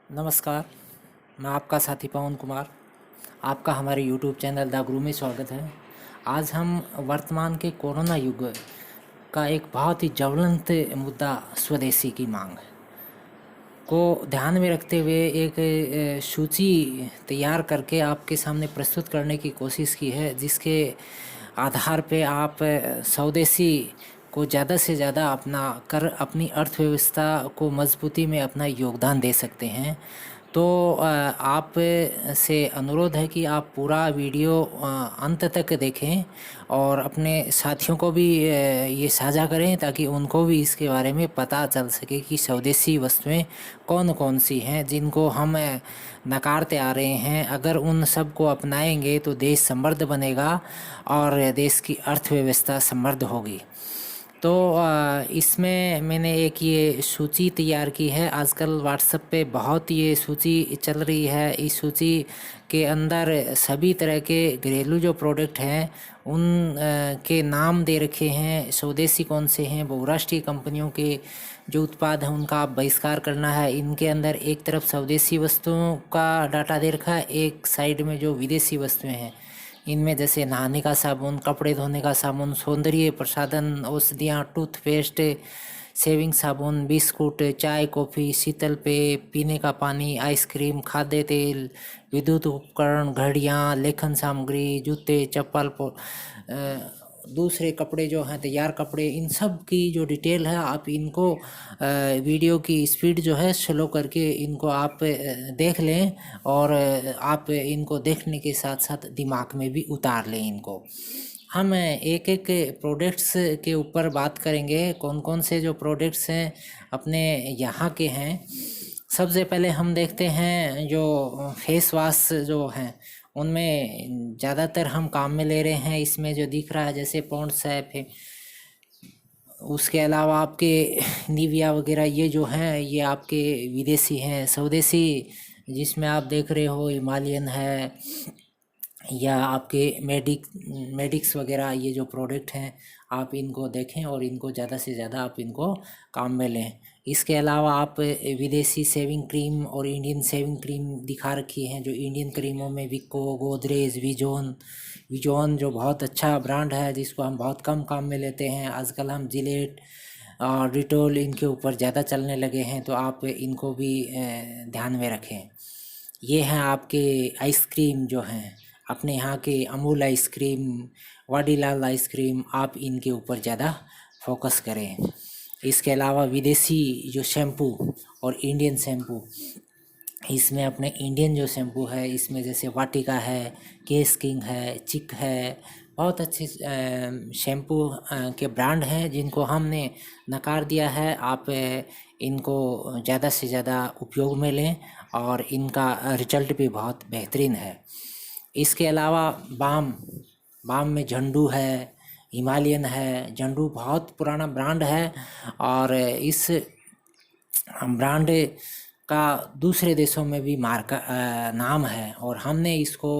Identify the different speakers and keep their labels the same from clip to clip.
Speaker 1: नमस्कार, मैं आपका साथी पवन कुमार। आपका हमारे यूट्यूब चैनल द गुरु में स्वागत है। आज हम वर्तमान के कोरोना युग का एक बहुत ही ज्वलंत मुद्दा स्वदेशी की मांग को ध्यान में रखते हुए एक सूची तैयार करके आपके सामने प्रस्तुत करने की कोशिश की है, जिसके आधार पे आप स्वदेशी को ज़्यादा से ज़्यादा अपना कर अपनी अर्थव्यवस्था को मजबूती में अपना योगदान दे सकते हैं। तो आप से अनुरोध है कि आप पूरा वीडियो अंत तक देखें और अपने साथियों को भी ये साझा करें, ताकि उनको भी इसके बारे में पता चल सके कि स्वदेशी वस्तुएं कौन कौन सी हैं जिनको हम नकारते आ रहे हैं। अगर उन सब को अपनाएंगे तो देश समृद्ध बनेगा और देश की अर्थव्यवस्था समृद्ध होगी। तो इसमें मैंने एक ये सूची तैयार की है। आजकल व्हाट्सएप पे बहुत ये सूची चल रही है। इस सूची के अंदर सभी तरह के घरेलू जो प्रोडक्ट हैं उन के नाम दे रखे हैं। स्वदेशी कौन से हैं, बहुराष्ट्रीय कंपनियों के जो उत्पाद हैं उनका आप बहिष्कार करना है। इनके अंदर एक तरफ स्वदेशी वस्तुओं का डाटा दे रखा है, एक साइड में जो विदेशी वस्तुएं हैं इनमें जैसे नहाने का साबुन, कपड़े धोने का साबुन, सौंदर्य प्रसाधन, औषधियाँ, टूथपेस्ट, शेविंग साबुन, बिस्कुट, चाय, कॉफ़ी, शीतल पेय, पीने का पानी, आइसक्रीम, खाद्य तेल, विद्युत उपकरण, घड़ियाँ, लेखन सामग्री, जूते, चप्पल, दूसरे कपड़े जो हैं तैयार कपड़े, इन सब की जो डिटेल है आप इनको वीडियो की स्पीड जो है स्लो करके इनको आप देख लें और आप इनको देखने के साथ साथ दिमाग में भी उतार लें इनको। हम एक एक प्रोडक्ट्स के ऊपर बात करेंगे, कौन कौन से जो प्रोडक्ट्स हैं अपने यहाँ के हैं। सबसे पहले हम देखते हैं जो फेस वॉश जो हैं उनमें ज़्यादातर हम काम में ले रहे हैं। इसमें जो दिख रहा है जैसे पॉन्ड्स है, उसके अलावा आपके निविया वगैरह ये जो हैं ये आपके विदेशी हैं। स्वदेशी जिसमें आप देख रहे हो हिमालयन है या आपके मेडिक्स वगैरह, ये जो प्रोडक्ट हैं आप इनको देखें और इनको ज़्यादा से ज़्यादा आप इनको काम में लें। इसके अलावा आप विदेशी सेविंग क्रीम और इंडियन सेविंग क्रीम दिखा रखी हैं। जो इंडियन क्रीमों में विको, गोदरेज, विजॉन जो बहुत अच्छा ब्रांड है जिसको हम बहुत कम काम में लेते हैं। आजकल हम जिलेट और डिटोल इनके ऊपर ज़्यादा चलने लगे हैं, तो आप इनको भी ध्यान में रखें। ये हैं आपके आइसक्रीम जो हैं अपने यहाँ के अमूल आइसक्रीम, वाडीलाल आइसक्रीम, आप इनके ऊपर ज़्यादा फोकस करें। इसके अलावा विदेशी जो शैम्पू और इंडियन शैम्पू, इसमें अपने इंडियन जो शैम्पू है इसमें जैसे वाटिका है, केस किंग है, चिक है, बहुत अच्छे शैम्पू के ब्रांड हैं जिनको हमने नकार दिया है। आप इनको ज़्यादा से ज़्यादा उपयोग में लें और इनका रिजल्ट भी बहुत बेहतरीन है। इसके अलावा बाम में झंडू है, हिमालयन है। झंडू बहुत पुराना ब्रांड है और इस ब्रांड का दूसरे देशों में भी नाम है और हमने इसको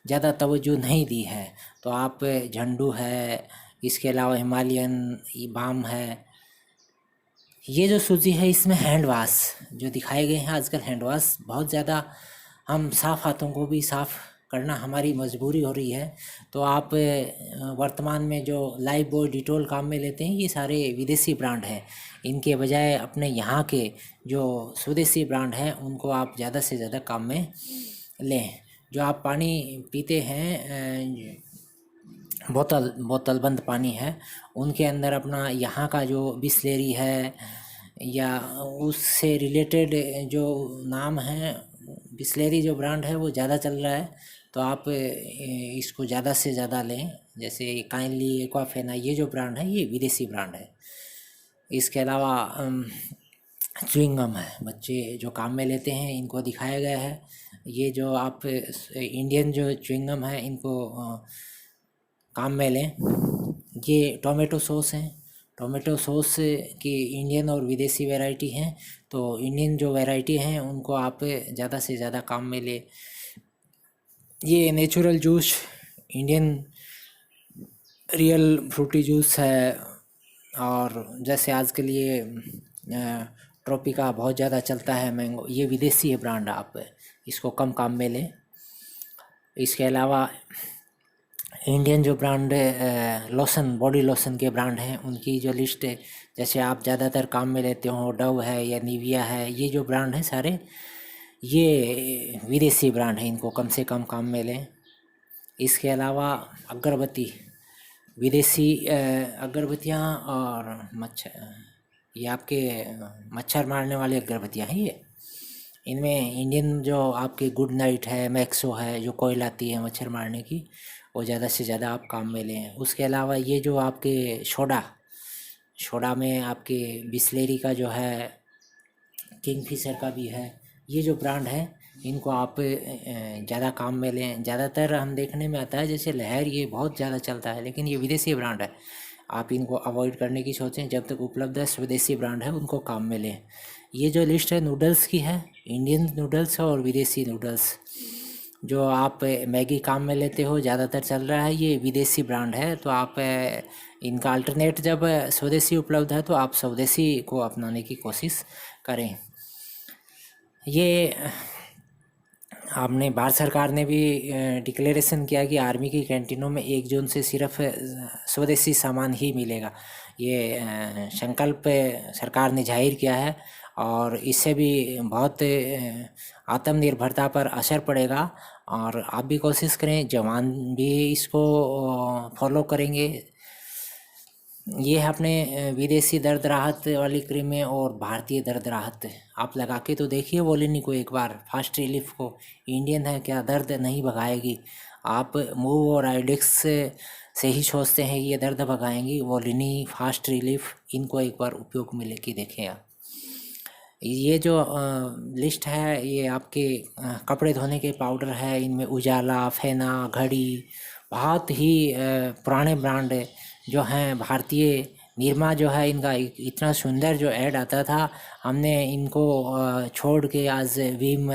Speaker 1: ज़्यादा तवज्जो नहीं दी है। तो आप झंडू है, इसके अलावा हिमालयन, बाम है। ये जो सूची है इसमें हैंड वॉश जो दिखाए गए हैं, आजकल हैंड वॉश बहुत ज़्यादा हम साफ़ हाथों को भी साफ़ करना हमारी मजबूरी हो रही है। तो आप वर्तमान में जो लाइफ बॉय, डिटोल काम में लेते हैं ये सारे विदेशी ब्रांड हैं। इनके बजाय अपने यहाँ के जो स्वदेशी ब्रांड हैं उनको आप ज़्यादा से ज़्यादा काम में लें। जो आप पानी पीते हैं बोतल बंद पानी है, उनके अंदर अपना यहाँ का जो बिसलेरी है या उससे रिलेटेड जो नाम है, बिसलेरी जो ब्रांड है वो ज़्यादा चल रहा है, तो आप इसको ज़्यादा से ज़्यादा लें। जैसे काइंडली, एक्वाफेना, ये जो ब्रांड है ये विदेशी ब्रांड है। इसके अलावा च्युइंगम है, बच्चे जो काम में लेते हैं इनको दिखाया गया है। ये जो आप इंडियन जो च्युइंगम है इनको काम में लें। ये टोमेटो सॉस हैं, टोमेटो सॉस की इंडियन और विदेशी वैरायटी हैं, तो इंडियन जो वैरायटी हैं उनको आप ज़्यादा से ज़्यादा काम में लें। ये natural juice, Indian real fruity juice है। और जैसे आजकल ये ट्रॉपी का बहुत ज़्यादा चलता है मैंगो, ये विदेशी है ब्रांड, आप इसको कम काम में लें। इसके अलावा इंडियन जो ब्रांड लोशन, बॉडी लोशन के ब्रांड हैं, उनकी जो लिस्ट है, जैसे आप ज़्यादातर काम में लेते हो डव है या निविया है, ये जो ब्रांड हैं सारे ये विदेशी ब्रांड हैं, इनको कम से कम काम में लें। इसके अलावा अगरबत्ती, विदेशी अगरबत्तियाँ और ये आपके मच्छर मारने वाली अगरबत्तियाँ हैं ये। इनमें इंडियन जो आपकी गुड नाइट है, मैक्सो है, जो कोयल आती है मच्छर मारने की, वो ज़्यादा से ज़्यादा आप काम में लें। उसके अलावा ये जो आपके सोडा में आपके बिस्लेरी का जो है, किंगफिशर का भी है, ये जो ब्रांड है इनको आप ज़्यादा काम में लें। ज़्यादातर हम देखने में आता है जैसे लहर, ये बहुत ज़्यादा चलता है, लेकिन ये विदेशी ब्रांड है, आप इनको अवॉइड करने की सोचें। जब तक उपलब्ध है स्वदेशी ब्रांड है, उनको काम में लें। ये जो लिस्ट है नूडल्स की है, इंडियन नूडल्स और विदेशी नूडल्स। जो आप मैगी काम में लेते हो, ज़्यादातर चल रहा है ये विदेशी ब्रांड है, तो आप इनका अल्टरनेट जब स्वदेशी उपलब्ध है तो आप स्वदेशी को अपनाने की कोशिश करें। ये आपने, भारत सरकार ने भी डिक्लेरेशन किया कि आर्मी की कैंटीनों में 1 जून से सिर्फ स्वदेशी सामान ही मिलेगा। ये संकल्प सरकार ने जाहिर किया है और इससे भी बहुत आत्मनिर्भरता पर असर पड़ेगा। और आप भी कोशिश करें, जवान भी इसको फॉलो करेंगे। ये है अपने विदेशी दर्द राहत वाली क्रीमें और भारतीय दर्द राहत, आप लगा के तो देखिए वोलिनी को एक बार, फास्ट रिलीफ को। इंडियन है, क्या दर्द नहीं भगाएगी। आप मूव और आइडेक्स से ही सोचते हैं ये दर्द भगाएंगी, वोलिनी, फास्ट रिलीफ, इनको एक बार उपयोग में लेके देखें आप। ये जो लिस्ट है ये आपके कपड़े धोने के पाउडर है, इनमें उजाला, फेना, घड़ी, बहुत ही पुराने ब्रांड जो हैं भारतीय। निरमा जो है इनका इतना सुंदर जो ऐड आता था, हमने इनको छोड़ के आज विम,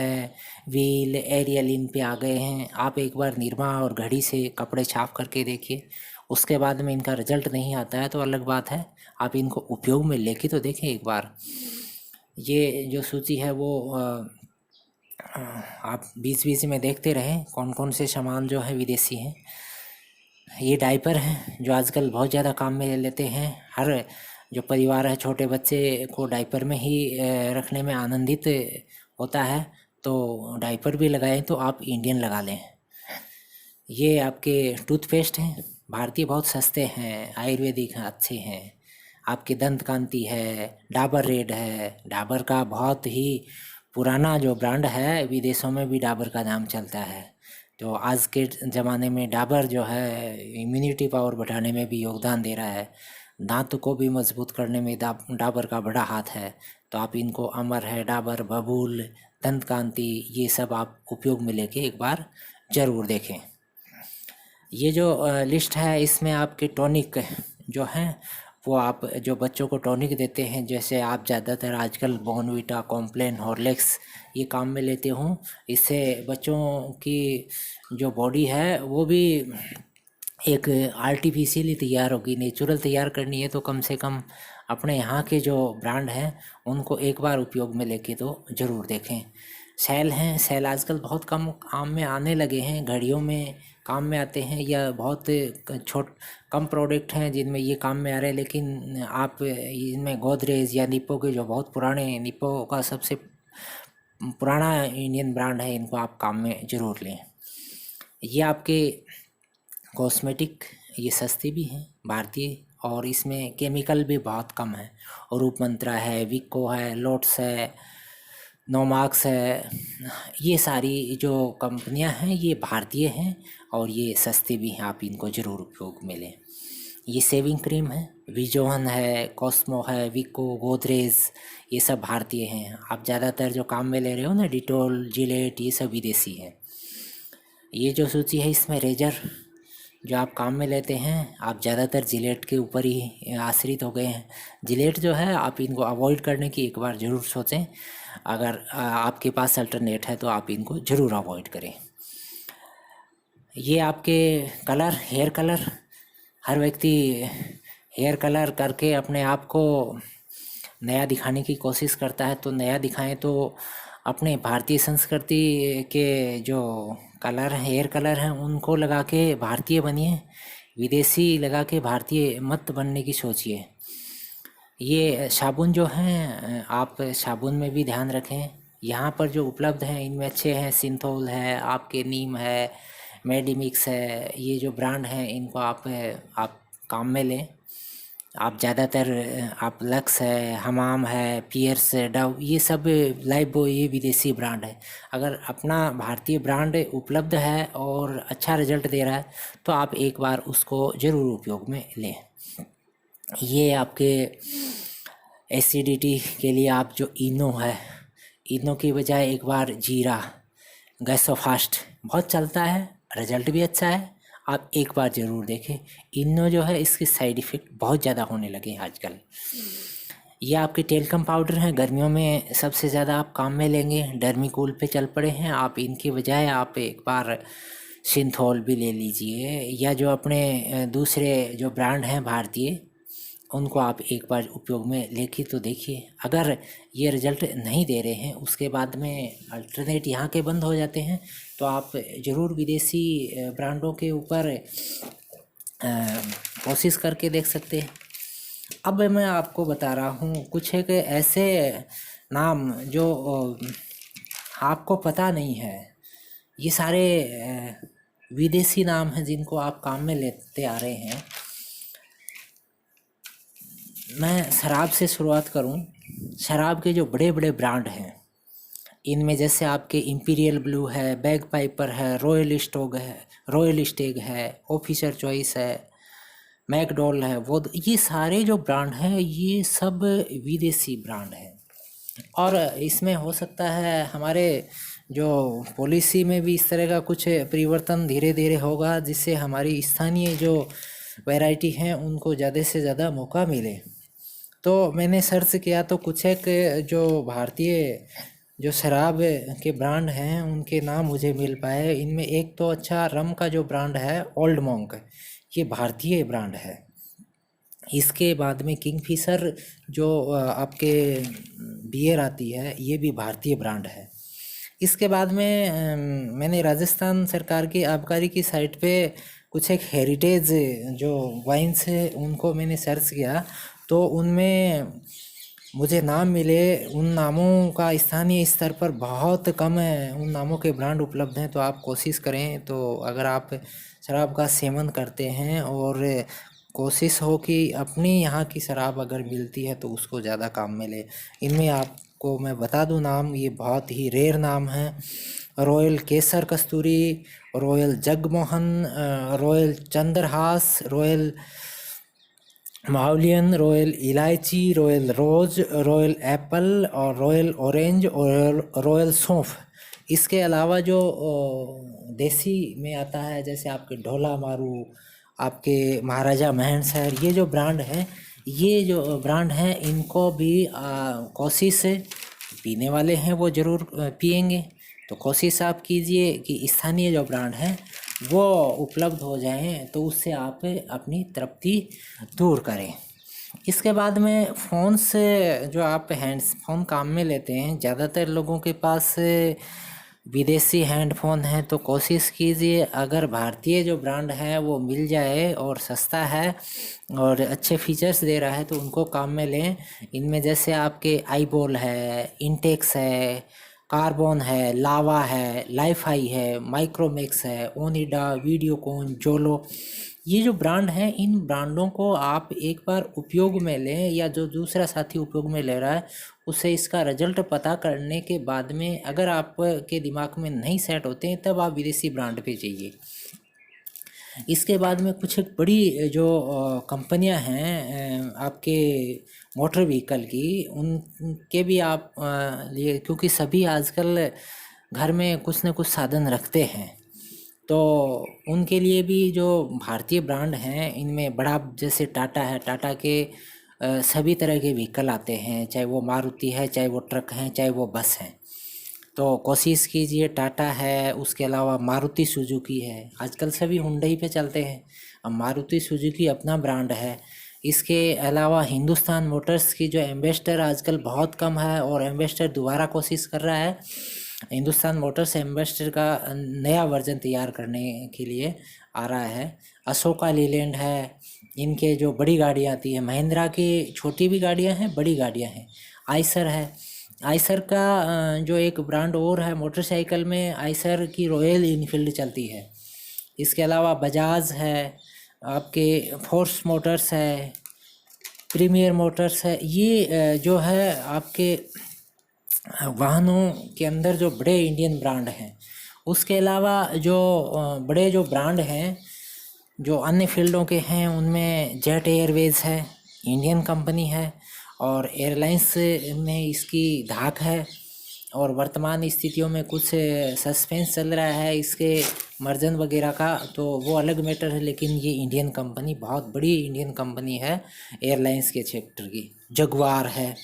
Speaker 1: व्हील, एरियल इन पे आ गए हैं। आप एक बार निरमा और घड़ी से कपड़े साफ करके देखिए, उसके बाद में इनका रिजल्ट नहीं आता है तो अलग बात है, आप इनको उपयोग में लेके तो देखें एक बार। ये जो सूची है वो आप बीच बीच में देखते रहें कौन कौन से सामान जो है विदेशी हैं। ये डायपर हैं जो आजकल बहुत ज़्यादा काम में ले लेते हैं। हर जो परिवार है छोटे बच्चे को डायपर में ही रखने में आनंदित होता है, तो डायपर भी लगाएं तो आप इंडियन लगा लें। ये आपके टूथपेस्ट हैं, भारतीय बहुत सस्ते हैं, आयुर्वेदिक हैं, अच्छे हैं। आपकी दंत कांति है, डाबर रेड है, डाबर का बहुत ही पुराना जो ब्रांड है, विदेशों में भी डाबर का नाम चलता है। तो आज के ज़माने में डाबर जो है इम्यूनिटी पावर बढ़ाने में भी योगदान दे रहा है, दांत को भी मजबूत करने में डाबर का बड़ा हाथ है। तो आप इनको, अमर है, डाबर, बबूल, दंत कांति, ये सब आप उपयोग में लेके एक बार ज़रूर देखें। ये जो लिस्ट है इसमें आपके टॉनिक जो हैं वो आप जो बच्चों को टॉनिक देते हैं, जैसे आप ज़्यादातर आजकल बॉर्नवीटा, कॉम्प्लेन, हॉर्लिक्स ये काम में लेते हों, इससे बच्चों की जो बॉडी है वो भी एक आर्टिफिशियली तैयार होगी। नेचुरल तैयार करनी है तो कम से कम अपने यहाँ के जो ब्रांड हैं उनको एक बार उपयोग में लेके तो ज़रूर देखें। सेल हैं, सेल आजकल बहुत कम काम में आने लगे हैं, घड़ियों में काम में आते हैं, या बहुत कम प्रोडक्ट हैं जिनमें ये काम में आ रहे हैं। लेकिन आप इनमें गोदरेज या निप्पो के, जो बहुत पुराने, निप्पो का सबसे पुराना इंडियन ब्रांड है, इनको आप काम में ज़रूर लें। ये आपके कॉस्मेटिक, ये सस्ते भी हैं भारतीय, और इसमें केमिकल भी बहुत कम है। और रूप मंत्रा है, विको है, लोट्स है, नोमाक्स है, ये सारी जो कंपनियां हैं ये भारतीय हैं और ये सस्ते भी हैं, आप इनको ज़रूर उपयोग में लें। ये सेविंग क्रीम है, विजोहन है, कॉस्मो है, विको, गोदरेज, ये सब भारतीय हैं। आप ज़्यादातर जो काम में ले रहे हो ना, डिटोल, जिलेट, ये सब विदेशी हैं। ये जो सूची है इसमें रेजर जो आप काम में लेते हैं, आप ज़्यादातर जिलेट के ऊपर ही आश्रित हो गए हैं। जिलेट जो है आप इनको अवॉइड करने की एक बार ज़रूर सोचें। अगर आपके पास अल्टरनेट है तो आप इनको ज़रूर अवॉइड करें। ये आपके कलर, हेयर कलर, हर व्यक्ति हेयर कलर करके अपने आप को नया दिखाने की कोशिश करता है तो नया दिखाएं, तो अपने भारतीय संस्कृति के जो कलर हैं, हेयर कलर हैं, उनको लगा के भारतीय बनिए, विदेशी लगा के भारतीय मत बनने की सोचिए। ये साबुन जो हैं, आप साबुन में भी ध्यान रखें। यहाँ पर जो उपलब्ध हैं इनमें अच्छे हैं, सिंथोल है, आपके नीम है, मेडिमिक्स है, ये जो ब्रांड हैं इनको आप काम में लें। आप ज़्यादातर आप लक्स है, हमाम है, पियर्स, डव, ये सब, लाइफबॉय, ये विदेशी ब्रांड है। अगर अपना भारतीय ब्रांड उपलब्ध है और अच्छा रिजल्ट दे रहा है तो आप एक बार उसको ज़रूर उपयोग में लें। ये आपके एसिडिटी के लिए आप जो इनो है, इनो की बजाय एक बार जीरा, गैसोफास्ट बहुत चलता है, रिजल्ट भी अच्छा है, आप एक बार ज़रूर देखें। इनो जो है इसके साइड इफ़ेक्ट बहुत ज़्यादा होने लगे हैं आजकल। ये आपके टेल्कम पाउडर हैं, गर्मियों में सबसे ज़्यादा आप काम में लेंगे। डर्मीकूल पे चल पड़े हैं आप, इनके बजाय आप एक बार सिंथोल भी ले लीजिए, या जो अपने दूसरे जो ब्रांड हैं भारतीय, उनको आप एक बार उपयोग में लेके तो देखिए। अगर ये रिज़ल्ट नहीं दे रहे हैं, उसके बाद में अल्टरनेट यहाँ के बंद हो जाते हैं, तो आप ज़रूर विदेशी ब्रांडों के ऊपर कोशिश करके देख सकते हैं। अब मैं आपको बता रहा हूँ कुछ एक ऐसे नाम जो आपको पता नहीं है। ये सारे विदेशी नाम हैं जिनको आप काम में लेते आ रहे हैं। मैं शराब से शुरुआत करूं। शराब के जो बड़े बड़े ब्रांड हैं, इनमें जैसे आपके इंपीरियल ब्लू है, बैग पाइपर है, रॉयल स्टेग है, ऑफिसर चॉइस है, मैकडॉल है, वो ये सारे जो ब्रांड हैं ये सब विदेशी ब्रांड हैं। और इसमें हो सकता है हमारे जो पॉलिसी में भी इस तरह का कुछ परिवर्तन धीरे धीरे होगा, जिससे हमारी स्थानीय जो वैरायटी हैं उनको ज़्यादा से ज़्यादा मौका मिले। तो मैंने सर्च किया तो कुछ एक जो भारतीय जो शराब के ब्रांड हैं उनके नाम मुझे मिल पाए। इनमें एक तो अच्छा रम का जो ब्रांड है ओल्ड मॉन्क, ये भारतीय ब्रांड है। इसके बाद में किंगफिशर जो आपके बियर आती है, ये भी भारतीय ब्रांड है। इसके बाद में मैंने राजस्थान सरकार की आबकारी की साइट पे कुछ एक हेरिटेज जो वाइन्स है उनको मैंने सर्च किया, तो उनमें मुझे नाम मिले। उन नामों का स्थानीय स्तर पर बहुत कम है, उन नामों के ब्रांड उपलब्ध हैं। तो आप कोशिश करें, तो अगर आप शराब का सेवन करते हैं और कोशिश हो कि अपनी यहाँ की शराब अगर मिलती है तो उसको ज़्यादा काम में ले। इनमें आपको मैं बता दूं नाम, ये बहुत ही रेयर नाम हैं। Royal Kesar Kasturi, royal Jagmohan, royal Chandrahas, royal Maulian, royal Elaichi, royal rose, royal apple और रॉयल ऑरेंज और रॉयल सौंफ। इसके अलावा जो देसी में आता है, जैसे आपके ढोला मारू, आपके महाराजा महनसर, ये जो ब्रांड हैं, ये जो ब्रांड हैं इनको भी कोशिश से पीने वाले हैं वो ज़रूर पिएंगे। तो कोशिश आप कीजिए कि स्थानीय जो ब्रांड हैं वो उपलब्ध हो जाएं, तो उससे आप अपनी तृप्ति दूर करें। इसके बाद में फ़ोन से जो आप हैंडफोन काम में लेते हैं, ज़्यादातर लोगों के पास विदेशी हैंडफोन है, तो कोशिश कीजिए अगर भारतीय जो ब्रांड है वो मिल जाए और सस्ता है और अच्छे फीचर्स दे रहा है तो उनको काम में लें। इनमें जैसे आपके आईबॉल है, इंटेक्स है, कार्बन है, लावा है, लाइफाई है, माइक्रोमैक्स है, ओनिडा, वीडियोकॉन, जोलो, ये जो ब्रांड हैं, इन ब्रांडों को आप एक बार उपयोग में लें, या जो दूसरा साथी उपयोग में ले रहा है उसे इसका रिजल्ट पता करने के बाद में अगर आपके दिमाग में नहीं सेट होते हैं तब आप विदेशी ब्रांड पे जाइए। इसके बाद में कुछ एक बड़ी जो कंपनियां हैं आपके मोटर व्हीकल की, उनके भी आप लिए, क्योंकि सभी आजकल घर में कुछ न कुछ साधन रखते हैं, तो उनके लिए भी जो भारतीय ब्रांड हैं इनमें बड़ा, जैसे टाटा है, टाटा के सभी तरह के व्हीकल आते हैं, चाहे वो मारुति है, चाहे वो ट्रक हैं, चाहे वो बस हैं। तो कोशिश कीजिए, टाटा है, उसके अलावा मारुति सुजुकी है, आजकल सभी हुंडई पे चलते हैं। अब मारुति सुजुकी अपना ब्रांड है, इसके अलावा हिंदुस्तान मोटर्स की जो एम्बेसडर आजकल बहुत कम है और एम्बेसडर दोबारा कोशिश कर रहा है। हिंदुस्तान मोटर्स एम्बेसडर का नया वर्जन तैयार करने के लिए आ रहा है। अशोका लीलैंड है, इनके जो बड़ी गाड़ियाँ आती है, महिंद्रा की छोटी भी गाड़ियाँ हैं, बड़ी गाड़ियाँ हैं। आइसर है, आइसर का जो एक ब्रांड और है मोटरसाइकिल में, आइसर की रॉयल इनफील्ड चलती है। इसके अलावा बजाज है, आपके फोर्स मोटर्स है, प्रीमियर मोटर्स है। ये जो है आपके वाहनों के अंदर जो बड़े इंडियन ब्रांड हैं। उसके अलावा जो बड़े जो ब्रांड हैं जो अन्य फील्डों के हैं, उनमें जेट एयरवेज़ है, इंडियन कंपनी है और एयरलाइंस में इसकी धाक है। और वर्तमान स्थितियों में कुछ सस्पेंस चल रहा है इसके मर्जन वगैरह का, तो वो अलग मैटर है। लेकिन ये इंडियन कंपनी बहुत बड़ी इंडियन कंपनी है एयरलाइंस के सेक्टर की। जगुआर है,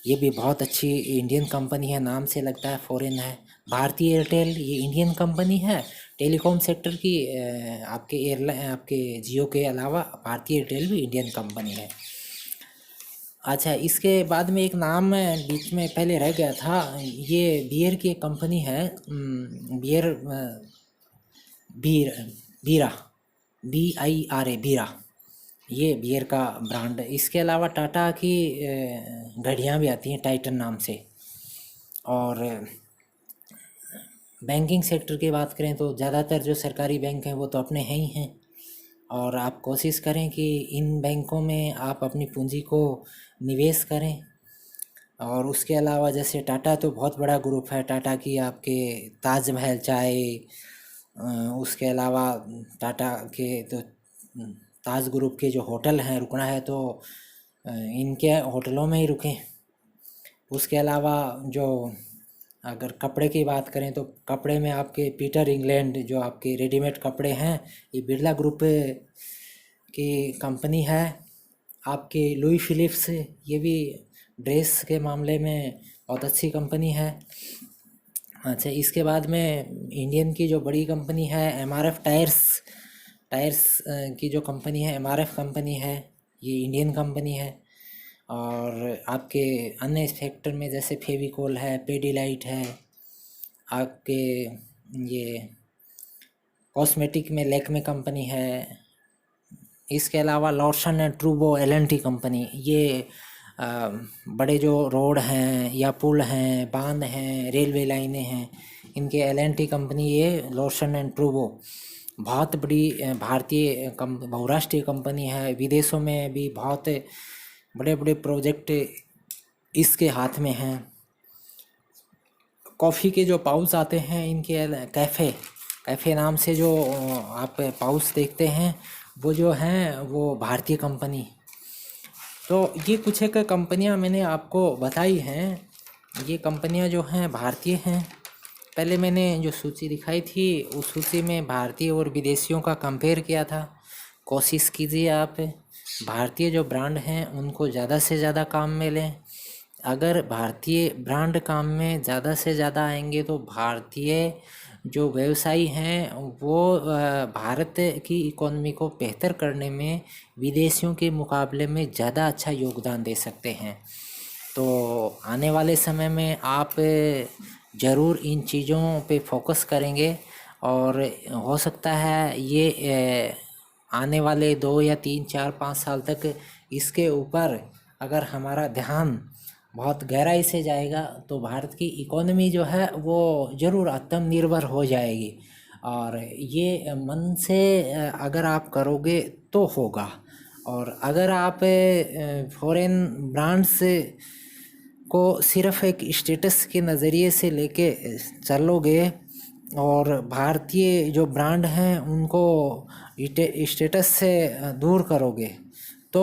Speaker 1: ये भी बहुत अच्छी इंडियन कंपनी है, नाम से लगता है फॉरेन है। भारतीय एयरटेल, ये इंडियन कंपनी है टेलीकॉम सेक्टर की। आपके एयरलाइन, आपके जियो के अलावा भारतीय एयरटेल भी इंडियन कंपनी है। अच्छा, इसके बाद में एक नाम बीच में पहले रह गया था, ये बियर की एक कंपनी है, बियर बीरा, BIRA, बीरा, ये बियर का ब्रांड। इसके अलावा टाटा की घड़ियाँ भी आती हैं टाइटन नाम से। और बैंकिंग सेक्टर की बात करें तो ज़्यादातर जो सरकारी बैंक हैं वो तो अपने हैं ही हैं, और आप कोशिश करें कि इन बैंकों में आप अपनी पूंजी को निवेश करें। और उसके अलावा जैसे टाटा तो बहुत बड़ा ग्रुप है, टाटा की आपके ताजमहल चाय, उसके अलावा टाटा के तो ताज ग्रुप के जो होटल हैं, रुकना है तो इनके होटलों में ही रुकें। उसके अलावा जो अगर कपड़े की बात करें तो कपड़े में आपके पीटर इंग्लैंड जो आपके रेडीमेड कपड़े हैं, ये बिरला ग्रुप की कंपनी है। आपके लुई फिलिप्स, ये भी ड्रेस के मामले में बहुत अच्छी कंपनी है। अच्छा, इसके बाद में इंडियन की जो बड़ी कंपनी है MRF टायर्स की जो कंपनी है, MRF कंपनी है, ये इंडियन कंपनी है। और आपके अन्य सेक्टर में जैसे फेविकोल है, पेडीलाइट है, आपके ये कॉस्मेटिक में लैक्मे कंपनी है। इसके अलावा लॉर्सन एंड ट्रूबो L&T कंपनी, ये बड़े जो रोड हैं या पुल हैं, बांध हैं, रेलवे लाइनें हैं, इनके L&T कंपनी, ये लॉर्सन एंड ट्रूबो बहुत बड़ी भारतीय बहुराष्ट्रीय कंपनी है। विदेशों में भी बहुत बड़े बड़े प्रोजेक्ट इसके हाथ में हैं। कॉफ़ी के जो पाउच आते हैं इनके कैफ़े नाम से जो आप पाउच देखते हैं, वो जो हैं वो भारतीय कंपनी। तो ये कुछ एक कंपनियां मैंने आपको बताई हैं। ये कंपनियां जो हैं भारतीय हैं। पहले मैंने जो सूची दिखाई थी उस सूची में भारतीय और विदेशियों का कंपेयर किया था। कोशिश कीजिए आप भारतीय जो ब्रांड हैं उनको ज़्यादा से ज़्यादा काम में लें। अगर भारतीय ब्रांड काम में ज़्यादा से ज़्यादा आएंगे तो भारतीय जो व्यवसायी हैं वो भारत की इकोनॉमी को बेहतर करने में विदेशियों के मुकाबले में ज़्यादा अच्छा योगदान दे सकते हैं। तो आने वाले समय में आप ज़रूर इन चीज़ों पे फोकस करेंगे और हो सकता है ये आने वाले 2 या 3 4 5 साल तक इसके ऊपर अगर हमारा ध्यान बहुत गहराई से जाएगा तो भारत की इकोनॉमी जो है वो ज़रूर आत्मनिर्भर हो जाएगी। और ये मन से अगर आप करोगे तो होगा। और अगर आप फॉरेन ब्रांड्स को सिर्फ एक स्टेटस के नज़रिए से लेके चलोगे और भारतीय जो ब्रांड हैं उनको स्टेटस से दूर करोगे तो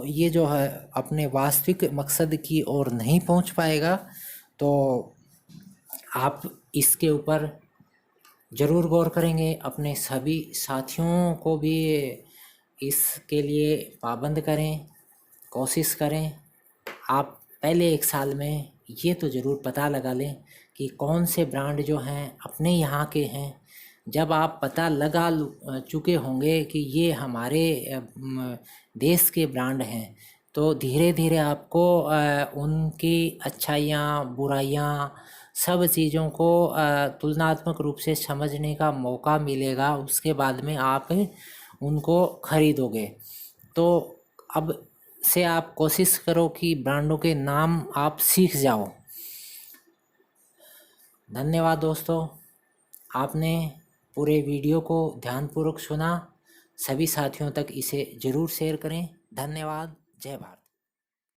Speaker 1: ये जो है अपने वास्तविक मकसद की ओर नहीं पहुंच पाएगा। तो आप इसके ऊपर ज़रूर गौर करेंगे, अपने सभी साथियों को भी इसके लिए पाबंद करें, कोशिश करें। आप पहले 1 साल में ये तो ज़रूर पता लगा लें कि कौन से ब्रांड जो हैं अपने यहाँ के हैं जब आप पता लगा चुके होंगे कि ये हमारे देश के ब्रांड हैं, तो धीरे धीरे आपको उनकी अच्छाइयाँ बुराइयाँ सब चीज़ों को तुलनात्मक रूप से समझने का मौका मिलेगा। उसके बाद में आप उनको खरीदोगे। तो अब से आप कोशिश करो कि ब्रांडों के नाम आप सीख जाओ। धन्यवाद दोस्तों, आपने पूरे वीडियो को ध्यानपूर्वक सुना। सभी साथियों तक इसे ज़रूर शेयर करें। धन्यवाद। जय भारत।